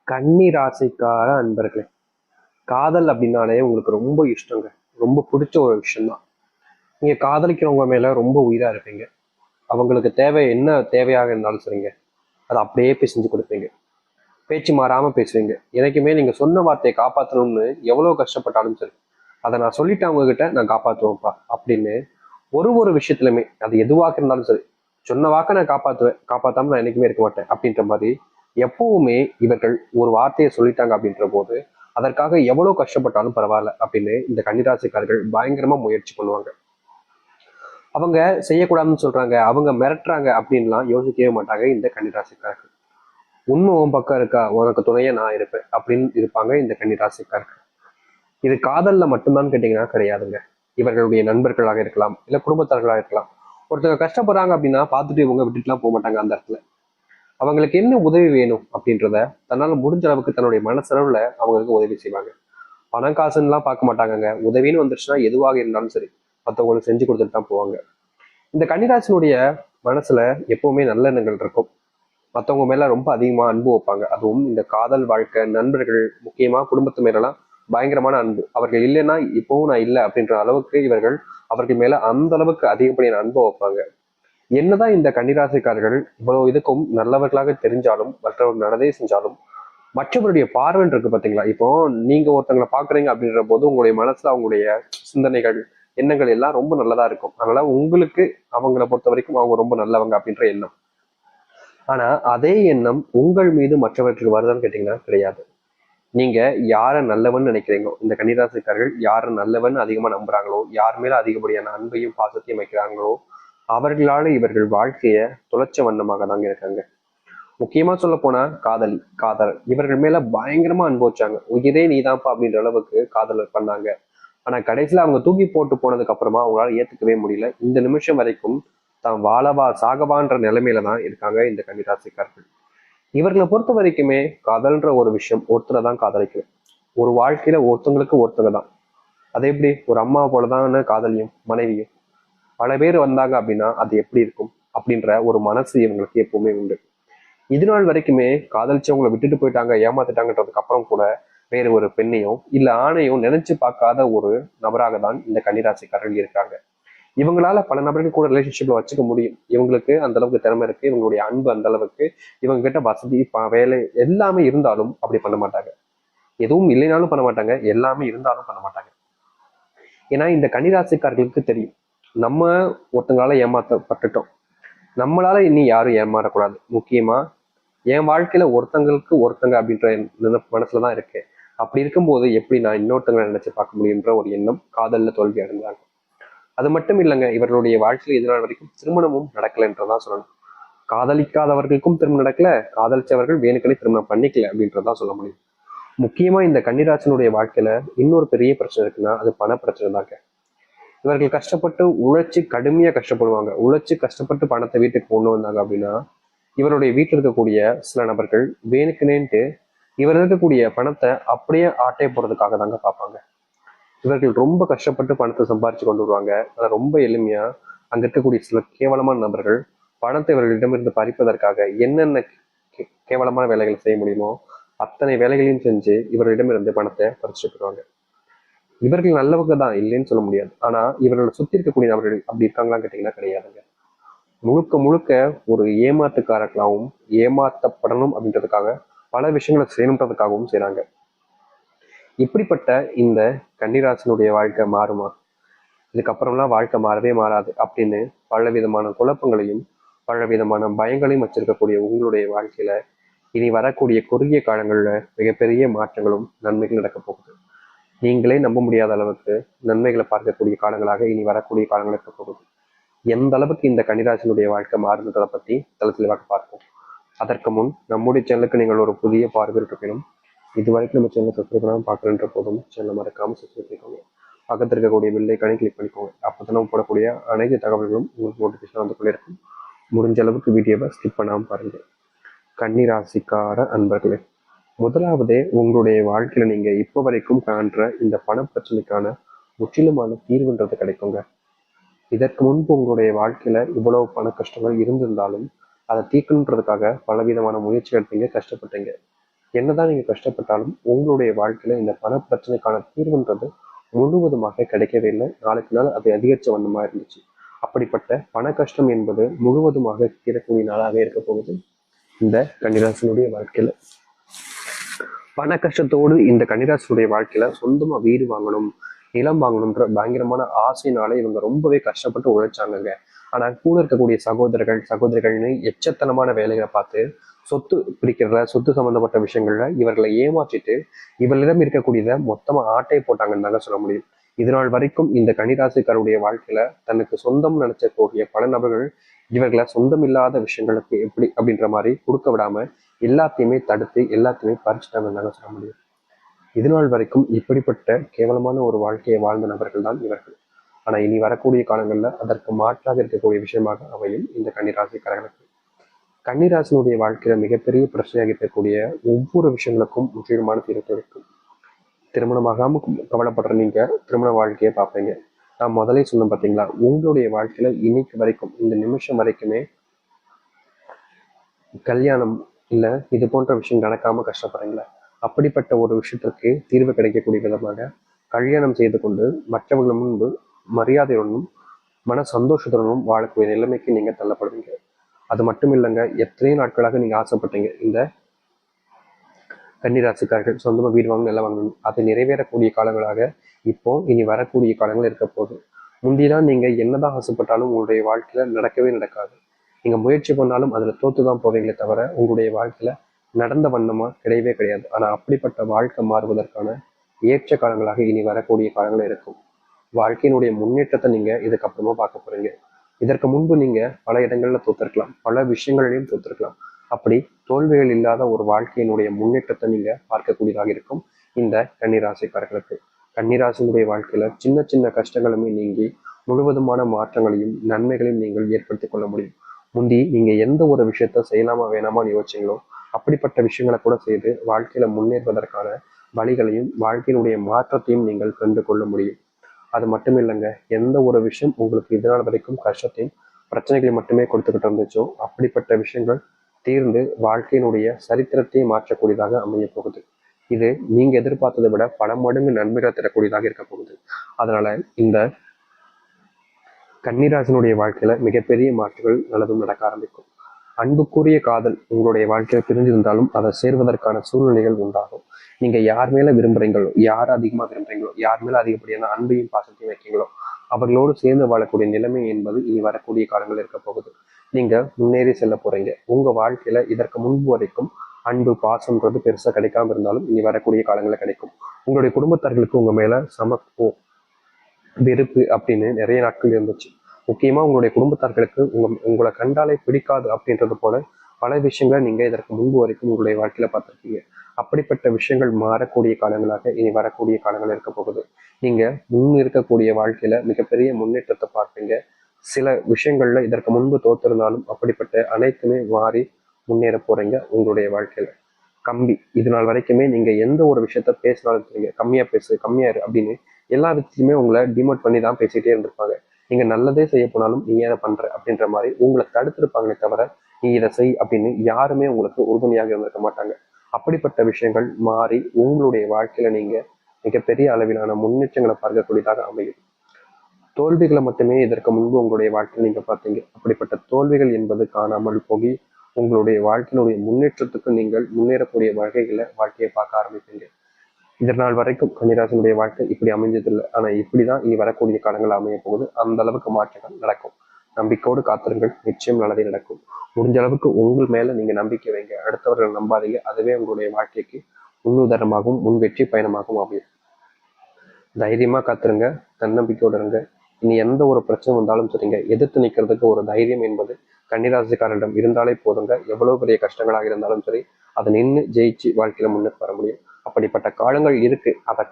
கன்னி ராசிக்கார அன்பர்களே, காதல் அப்படின்னாலே உங்களுக்கு ரொம்ப இஷ்டங்க. ரொம்ப பிடிச்ச ஒரு விஷயம்தான். நீங்க காதலிக்கிறவங்க மேல ரொம்ப உயிரா இருப்பீங்க. அவங்களுக்கு தேவை என்ன தேவையாக இருந்தாலும் சரிங்க, அதை அப்படியே போய் செஞ்சு கொடுப்பீங்க. பேச்சு மாறாம பேசுவீங்க. எனக்குமே நீங்க சொன்ன வார்த்தையை காப்பாற்றணும்னு எவ்வளவு கஷ்டப்பட்டாலும் சரி, அதை நான் சொல்லிட்டேன் அவங்க கிட்ட, நான் காப்பாற்றுவேன்ப்பா அப்படின்னு ஒரு ஒரு விஷயத்துலையுமே, அது எதுவாக இருந்தாலும் சரி, சொன்ன வாக்க நான் காப்பாற்றுவேன், காப்பாத்தாம நான் என்னைக்குமே இருக்க மாட்டேன் அப்படின்ற மாதிரி எப்பவுமே இவர்கள் ஒரு வார்த்தையை சொல்லிட்டாங்க அப்படின்ற போது அதற்காக எவ்வளவு கஷ்டப்பட்டாலும் பரவாயில்ல அப்படின்னு இந்த கன்னிராசிக்காரர்கள் பயங்கரமா முயற்சி பண்ணுவாங்க. அவங்க செய்யக்கூடாதுன்னு சொல்றாங்க, அவங்க மிரட்டுறாங்க அப்படின்லாம் யோசிக்கவே மாட்டாங்க இந்த கன்னிராசிக்காரர்கள். உண்மை உன் பக்கம் இருக்கா, உனக்கு துணையா நான் இருப்பேன் அப்படின்னு இருப்பாங்க இந்த கன்னிராசிக்காரர்கள். இது காதல்ல மட்டும்தான் கேட்டீங்கன்னா கிடையாதுங்க. இவர்களுடைய நண்பர்களாக இருக்கலாம், இல்ல குடும்பத்தார்களாக இருக்கலாம். ஒருத்தவங்க கஷ்டப்படுறாங்க அப்படின்னா பார்த்துட்டு இவங்க விட்டுட்டுலாம் போக மாட்டாங்க. அந்த இடத்துல அவங்களுக்கு என்ன உதவி வேணும் அப்படின்றத தன்னால முடிஞ்ச அளவுக்கு தன்னுடைய மனசளவுல அவங்களுக்கு உதவி செய்வாங்க. பணம் காசுன்னெலாம் பார்க்க மாட்டாங்கங்க. உதவின்னு வந்துருச்சுன்னா எதுவாக இருந்தாலும் சரி, மற்றவங்களுக்கு செஞ்சு கொடுத்துட்டு தான் போவாங்க. இந்த கன்னிராசினுடைய மனசுல எப்பவுமே நல்ல எண்ணங்கள் இருக்கும். மற்றவங்க மேல ரொம்ப அதிகமா அன்பு வைப்பாங்க. அதுவும் இந்த காதல் வாழ்க்கை, நண்பர்கள், முக்கியமா குடும்பத்து மேலெல்லாம் பயங்கரமான அன்பு. அவர்கள் இல்லைன்னா இப்பவும் நான் இல்லை அப்படின்ற அளவுக்கு இவர்கள் அவர்கள் மேல அந்த அளவுக்கு அதிகப்படியான அன்பு வைப்பாங்க. என்னதான் இந்த கன்னிராசிக்காரர்கள் இவ்வளவு இதுக்கும் நல்லவர்களாக தெரிஞ்சாலும், மற்றவர்கள் நல்லதே செஞ்சாலும், மற்றவருடைய பார்வைன்னு இருக்கு பாத்தீங்களா? இப்போ நீங்க ஒருத்தங்களை பாக்குறீங்க அப்படின்ற போது உங்களுடைய மனசுல அவங்களுடைய சிந்தனைகள், எண்ணங்கள் எல்லாம் ரொம்ப நல்லதா இருக்கும். அதனால உங்களுக்கு அவங்கள பொறுத்த வரைக்கும் அவங்க ரொம்ப நல்லவங்க அப்படின்ற எண்ணம். ஆனா அதே எண்ணம் உங்கள் மீது மற்றவர்களுக்கு வருதான்னு கேட்டீங்கன்னா கிடையாது. நீங்க யார நல்லவன் நினைக்கிறீங்களோ, இந்த கன்னிராசிக்காரர்கள் யார நல்லவன் அதிகமா நம்புறாங்களோ, யார் மேல அதிகப்படியான அன்பையும் பாசத்தையும் வைக்கிறாங்களோ, அவர்களால இவர்கள் வாழ்க்கைய தொலைச்ச வண்ணமாக தாங்க இருக்காங்க. முக்கியமா சொல்ல போனா காதலி, காதலர் இவர்கள் மேல பயங்கரமா அனுபவிச்சாங்க. உயிரே நீதான்ப்பா அப்படின்ற அளவுக்கு காதலர் பண்ணாங்க. ஆனா கடைசியில அவங்க தூக்கி போட்டு போனதுக்கு அப்புறமா அவங்களால ஏத்துக்கவே முடியல. இந்த நிமிஷம் வரைக்கும் தான் வாழவா சாகவான்ற நிலைமையில தான் இருக்காங்க இந்த கன்னிராசிக்காரர்கள். இவர்களை பொறுத்த வரைக்குமே காதல்ன்ற ஒரு விஷயம் ஒருத்தரை தான் காதலிக்கணும். ஒரு வாழ்க்கையில ஒருத்தவங்களுக்கு ஒருத்தங்க தான். அது எப்படி ஒரு அம்மா போலதான் காதலியும் மனைவியும். பல பேர் வந்தாங்க அப்படின்னா அது எப்படி இருக்கும் அப்படின்ற ஒரு மனசு இவங்களுக்கு எப்பவுமே உண்டு. இது நாள் வரைக்குமே காதலிச்சவங்களை விட்டுட்டு போயிட்டாங்க, ஏமாத்திட்டாங்கன்றதுக்கு அப்புறம் கூட வேறு ஒரு பெண்ணையும் இல்ல ஆணையும் நினைச்சு பார்க்காத ஒரு நபராக தான் இந்த கன்னிராசிக்காரர்கள் இருக்காங்க. இவங்களால பல நபர்கள் கூட ரிலேஷன்ஷிப்ல வச்சுக்க முடியும். இவங்களுக்கு அந்த அளவுக்கு திறமை இருக்கு, இவங்களுடைய அன்பு அந்த அளவுக்கு, இவங்க கிட்ட வசதி வேலை எல்லாமே இருந்தாலும் அப்படி பண்ண மாட்டாங்க. எதுவும் இல்லைனாலும் பண்ண மாட்டாங்க, எல்லாமே இருந்தாலும் பண்ண மாட்டாங்க. ஏன்னா இந்த கன்னிராசிக்காரர்களுக்கு தெரியும், நம்ம ஒருத்தங்களால ஏமாற்றப்பட்டுட்டோம், நம்மளால இனி யாரும் ஏமாறக்கூடாது. முக்கியமா என் வாழ்க்கையில ஒருத்தங்களுக்கு ஒருத்தங்க அப்படின்ற மனசுலதான் இருக்கு. அப்படி இருக்கும்போது எப்படி நான் இன்னொருத்தங்களை நினைச்சு பார்க்க முடியுன்ற ஒரு எண்ணம் காதல்ல தோல்வி அடைந்தாங்க. அது மட்டும் இல்லைங்க, இவர்களுடைய வாழ்க்கையில் இதனால் வரைக்கும் திருமணமும் நடக்கலைன்றதான் சொல்லணும். காதலிக்காதவர்களுக்கும் திருமணம் நடக்கல, காதலிச்சவர்கள் வேணுக்கனே திருமணம் பண்ணிக்கல அப்படின்றதான் சொல்ல முடியும். முக்கியமா இந்த கன்னிராசனுடைய வாழ்க்கையில இன்னொரு பெரிய பிரச்சனை இருக்குன்னா அது பண பிரச்சனை தாங்க. இவர்கள் கஷ்டப்பட்டு உழைச்சி கடுமையா கஷ்டப்படுவாங்க. உழைச்சி கஷ்டப்பட்டு பணத்தை வீட்டுக்கு கொண்டு வந்தாங்க அப்படின்னா இவருடைய வீட்டில் இருக்கக்கூடிய சில நபர்கள் வேணுக்குனேன்ட்டு இவர் இருக்கக்கூடிய பணத்தை அப்படியே ஆட்டைய போறதுக்காக தாங்க பார்ப்பாங்க. இவர்கள் ரொம்ப கஷ்டப்பட்டு பணத்தை சம்பாரிச்சு கொண்டு வருவாங்க. ஆனா ரொம்ப எளிமையா அங்க இருக்கக்கூடிய சில கேவலமான நபர்கள் பணத்தை இவர்களிடமிருந்து பறிப்பதற்காக என்னென்ன கேவலமான வேலைகளை செய்ய முடியுமோ அத்தனை வேலைகளையும் செஞ்சு இவர்களிடமிருந்து பணத்தை பறிச்சுட்டு போயிடுவாங்க. இவர்கள் நல்லவங்க தான், இல்லைன்னு சொல்ல முடியாது. ஆனா இவர்களை சுத்தி இருக்கக்கூடிய நபர்கள் அப்படி இருக்காங்களான்னு கேட்டீங்கன்னா கிடையாதுங்க. முழுக்க முழுக்க ஒரு ஏமாத்துக்காரர்களாகவும் ஏமாத்தப்படணும் அப்படின்றதுக்காக பல விஷயங்களை செய்யணுன்றதுக்காகவும் செய்றாங்க. இப்படிப்பட்ட இந்த கன்னிராசனுடைய வாழ்க்கை மாறுமா? இதுக்கப்புறம்லாம் வாழ்க்கை மாறவே மாறாது அப்படின்னு பல விதமான குழப்பங்களையும் பல விதமான பயங்களையும் வச்சிருக்கக்கூடிய உங்களுடைய வாழ்க்கையில இனி வரக்கூடிய குறுகிய காலங்கள்ல மிகப்பெரிய மாற்றங்களும் நன்மைகள் நடக்க போகுது. நீங்களே நம்ப முடியாத அளவுக்கு நன்மைகளை பார்க்கக்கூடிய காலங்களாக இனி வரக்கூடிய காலங்கள் இருக்க போகுது. எந்த அளவுக்கு இந்த கன்னிராசினுடைய வாழ்க்கை மாறுன்றதை பத்தி தெளிவாக பார்ப்போம். அதற்கு முன் நம்முடைய சேனலுக்கு நீங்கள் ஒரு புதிய பார்வையில் இருப்பினும் இதுவரைக்கும் நம்ம சேனலை சப்ஸ்கிரைப் பண்ணாமல் பார்க்குறன்ற போதும் சேனலை மறக்காமல் சப்ஸ்கிரைப் பண்ணிக்கோங்க. பக்கத்தில் இருக்கக்கூடிய பெல்லைக்கானே கிளிக் பண்ணிக்கோங்க. அப்போ நம்ம போடக்கூடிய அனைத்து தகவல்களும் உங்களுக்கு நோட்டிஃபிகேஷன் வந்து கொண்டே இருக்கும். முடிஞ்ச அளவுக்கு வீடியோவை ஸ்கிப் பண்ணாமல் பாருங்கள். கன்னிராசிக்கார அன்பர்களே, முதலாவதே உங்களுடைய வாழ்க்கையில நீங்க இப்போ வரைக்கும் காண்ற இந்த பண பிரச்சனைக்கான முற்றிலுமான தீர்வுன்றது கிடைக்குங்க. இதற்கு முன்பு உங்களுடைய வாழ்க்கையில இவ்வளவு பண கஷ்டங்கள் இருந்திருந்தாலும் அதை தீர்க்கணுன்றதுக்காக பலவிதமான முயற்சி எடுத்தீங்க, கஷ்டப்பட்டீங்க. என்னதான் நீங்க கஷ்டப்பட்டாலும் உங்களுடைய வாழ்க்கையில இந்த பண பிரச்சனைக்கான தீர்வுன்றது முழுவதுமாக கிடைக்கவே இல்லை. நாளுக்கு நாள் அது அதிகரிச்ச வண்ணமா இருந்துச்சு. அப்படிப்பட்ட பண கஷ்டம் என்பது முழுவதுமாக தீரக்கூடிய நாளாக இருக்க போகுது இந்த கன்னிராசினுடைய வாழ்க்கையில. பண கஷ்டத்தோடு இந்த கன்னிராசினுடைய வாழ்க்கையில சொந்தமா வீடு வாங்கணும், நிலம் வாங்கணும்ன்ற பயங்கரமான ஆசையினால இவங்க ரொம்பவே கஷ்டப்பட்டு உழைச்சாங்கங்க. ஆனா கூட இருக்கக்கூடிய சகோதரிகள்னு எச்சத்தனமான வேலைகளை பார்த்து சொத்து பிரிக்கிறத, சொத்து சம்பந்தப்பட்ட விஷயங்கள்ல இவர்களை ஏமாற்றிட்டு இவர்களிடம் இருக்கக்கூடியதை மொத்தமா ஆட்டை போட்டாங்கன்னு தாங்க சொல்ல முடியும். இதனால் வரைக்கும் இந்த கன்னிராசிக்காருடைய வாழ்க்கையில தனக்கு சொந்தம் நினைச்சக்கூடிய பல நபர்கள் இவர்களை சொந்தம் இல்லாத விஷயங்களுக்கு எப்படி அப்படின்ற மாதிரி கொடுக்க விடாம எல்லாத்தையுமே தடுத்து எல்லாத்தையுமே பறிச்சுட்டாங்கன்னு தாங்க சொல்ல முடியும். இதுநாள் வரைக்கும் இப்படிப்பட்ட கேவலமான ஒரு வாழ்க்கையை வாழ்ந்த நபர்கள் தான் இவர்கள். ஆனா இனி வரக்கூடிய காலங்கள்ல அதற்கு மாற்றாக இருக்கக்கூடிய விஷயமாக அமையும் இந்த கன்னிராசிக்காரர்களுக்கு. கன்னிராசினுடைய வாழ்க்கையில மிகப்பெரிய பிரச்சனையாக இருக்கக்கூடிய ஒவ்வொரு விஷயங்களுக்கும் முற்றிலுமான தீர்வு இருக்கும். திருமணமாகாம கவலைப்படுற நீங்க திருமண வாழ்க்கையை பார்ப்பீங்க. நான் முதலே சொன்னேன் பார்த்தீங்களா, உங்களுடைய வாழ்க்கையில இன்னைக்கு வரைக்கும் இந்த நிமிஷம் வரைக்குமே கல்யாணம் இல்ல இது போன்ற விஷயம் நடக்காம கஷ்டப்படுறீங்களா? அப்படிப்பட்ட ஒரு விஷயத்திற்கு தீர்வு கிடைக்கக்கூடிய விதமாக கல்யாணம் செய்து கொண்டு மற்றவர்கள் முன்பு மரியாதையுடனும் மன சந்தோஷத்துடனும் வாழக்கூடிய நிலைமைக்கு நீங்க தள்ளப்படுவீங்க. அது மட்டும் இல்லைங்க, எத்தனை நாட்களாக நீங்க ஆசைப்பட்டீங்க இந்த கன்னிராசிக்காரர்கள் சொந்தமா வீடு வாங்கணும், நிலம் வாங்கணும், அது நிறைவேறக்கூடிய காலங்களாக இப்போ இனி வரக்கூடிய காலங்கள் இருக்க போகுது. முந்திதான் நீங்க என்னதான் ஆசைப்பட்டாலும் உங்களுடைய வாழ்க்கையில நடக்கவே நடக்காது. நீங்க முயற்சி பண்ணாலும் அதுல தோத்துதான் போவீங்களே தவிர உங்களுடைய வாழ்க்கையில நடந்த வண்ணமா கிடையவே கிடையாது. ஆனா அப்படிப்பட்ட வாழ்க்கை மாறுவதற்கான ஏற்ற காலங்களாக இனி வரக்கூடிய காலங்கள் இருக்கும். வாழ்க்கையினுடைய முன்னேற்றத்தை நீங்க இதுக்கப்புறமா பார்க்க போறீங்க. இதற்கு முன்பு நீங்க பல இடங்கள்ல தோத்திருக்கலாம், பல விஷயங்களிலையும் தோத்திருக்கலாம். அப்படி தோல்விகள் இல்லாத ஒரு வாழ்க்கையினுடைய முன்னேற்றத்தை நீங்க பார்க்கக்கூடியதாக இருக்கும் இந்த கன்னிராசிக்காரர்களுக்கு. கன்னிராசினுடைய வாழ்க்கையில சின்ன சின்ன கஷ்டங்களுமே நீங்கி முழுவதுமான மாற்றங்களையும் நன்மைகளையும் நீங்கள் ஏற்படுத்திக் கொள்ள முடியும். முந்தி நீங்க எந்த ஒரு விஷயத்த செய்யலாமா வேணாமான்னு யோசிச்சீங்களோ அப்படிப்பட்ட விஷயங்களை கூட செய்து வாழ்க்கையில முன்னேறுவதற்கான வழிகளையும் வாழ்க்கையினுடைய மாற்றத்தையும் நீங்கள் கண்டு கொள்ள முடியும். அது மட்டும் இல்லைங்க, எந்த ஒரு விஷயம் உங்களுக்கு இதனால் வரைக்கும் கஷ்டத்தையும் பிரச்சனைகளை மட்டுமே கொடுத்துக்கிட்டு இருந்துச்சோ அப்படிப்பட்ட விஷயங்கள் தீர்ந்து வாழ்க்கையினுடைய சரித்திரத்தை மாற்றக்கூடியதாக அமைய போகுது. இது நீங்க எதிர்பார்த்ததை விட பல மடங்கு நன்மைகளை தரக்கூடியதாக இருக்க போகுது. அதனால இந்த கன்னிராசினுடைய வாழ்க்கையில மிகப்பெரிய மாற்றங்கள் நல்லதும் நடக்க ஆரம்பிக்கும். அன்புக்குரிய காதல் உங்களுடைய வாழ்க்கையில பிரிஞ்சிருந்தாலும் அதை சேர்வதற்கான சூழ்நிலைகள் உண்டாகும். நீங்க யார் மேல விரும்புறீங்களோ, யார் அதிகமா விரும்புறீங்களோ, யார் மேல அதிகப்படியான அன்பையும் பாசத்தையும் வைக்கீங்களோ அவர்களோடு சேர்ந்து வாழக்கூடிய நிலைமை என்பது இனி வரக்கூடிய காலங்கள் இருக்க போகுது. நீங்க முன்னேறி செல்ல போறீங்க. உங்க வாழ்க்கையில இதற்கு முன்பு வரைக்கும் அன்பு பாசம்ன்றது பெருசா கிடைக்காம இருந்தாலும் இனி வரக்கூடிய காலங்களில் கிடைக்கும். உங்களுடைய குடும்பத்தார்களுக்கு உங்க மேல சமத்துவம் வெறுப்பு அப்படின்னு நிறைய நாட்கள் இருந்துச்சு. முக்கியமா உங்களுடைய குடும்பத்தார்களுக்கு உங்களை கண்டாலே பிடிக்காது அப்படின்றது போல பல விஷயங்களை நீங்க இதற்கு முன்பு வரைக்கும் உங்களுடைய வாழ்க்கையில பார்த்திருக்கீங்க. அப்படிப்பட்ட விஷயங்கள் மாறக்கூடிய காலங்களாக இனி வரக்கூடிய காலங்கள் இருக்க போகுது. நீங்க முன் இருக்கக்கூடிய வாழ்க்கையில மிகப்பெரிய முன்னேற்றத்தை பார்ப்பீங்க. சில விஷயங்கள்ல இதற்கு முன்பு தோத்திருந்தாலும் அப்படிப்பட்ட அனைத்துமே மாறி முன்னேற போறீங்க உங்களுடைய வாழ்க்கையில. கம்பி இது நாள் வரைக்குமே நீங்க எந்த ஒரு விஷயத்த பேசினாலும் தெரியுங்க, கம்மியா பேசு கம்மியா இரு அப்படின்னு எல்லா விஷயத்தையுமே உங்களை டிமோட் பண்ணி தான் பேசிட்டே இருந்திருப்பாங்க. நீங்க நல்லதே செய்ய போனாலும் நீ ஏதை பண்ற அப்படின்ற மாதிரி உங்களை தடுத்திருப்பாங்களே தவிர நீ இதை செய் அப்படின்னு யாருமே உங்களுக்கு உறுதுணையாக இருந்திருக்க மாட்டாங்க. அப்படிப்பட்ட விஷயங்கள் மாறி உங்களுடைய வாழ்க்கையில நீங்க மிகப்பெரிய அளவிலான முன்னேற்றங்களை பார்க்கக்கூடியதாக அமையும். தோல்விகளை மட்டுமே இதற்கு முன்பு உங்களுடைய வாழ்க்கையில் நீங்க பார்த்தீங்க. அப்படிப்பட்ட தோல்விகள் என்பது காணாமல் போகி உங்களுடைய வாழ்க்கையினுடைய முன்னேற்றத்துக்கு நீங்கள் முன்னேறக்கூடிய வகைகளை வாழ்க்கையை பார்க்க ஆரம்பிப்பீங்க. இதனால் வரைக்கும் கன்னிராசினுடைய வாழ்க்கை இப்படி அமைஞ்சதில்லை. ஆனா இப்படிதான் இனி வரக்கூடிய காலங்கள் அமைய போகுது. அந்த அளவுக்கு மாற்றங்கள் நடக்கும். நம்பிக்கையோடு காத்திருங்கள், நிச்சயம் நல்லதே நடக்கும். முடிஞ்ச அளவுக்கு உங்கள் மேல நீங்க நம்பிக்கை வைங்க, அடுத்தவர்கள் நம்பாதீங்க. அதுவே உங்களுடைய வாழ்க்கைக்கு முன்னுதாரணமாகவும் முன் வெற்றி பயணமாகவும் அமையும். தைரியமா காத்துருங்க, தன்னம்பிக்கையோடு இருங்க. இனி எந்த ஒரு பிரச்சனை வந்தாலும் சரிங்க, எதிர்த்து நிற்கிறதுக்கு ஒரு தைரியம் என்பது கன்னிராசிக்காரரிடம் இருந்தாலே போதுங்க. எவ்வளவு பெரிய கஷ்டங்களாக இருந்தாலும் சரி அதை நின்று ஜெயிச்சு வாழ்க்கையில முன்னுக்கு வர முடியும். அப்படிப்பட்ட காலங்கள் இருக்கு. அதை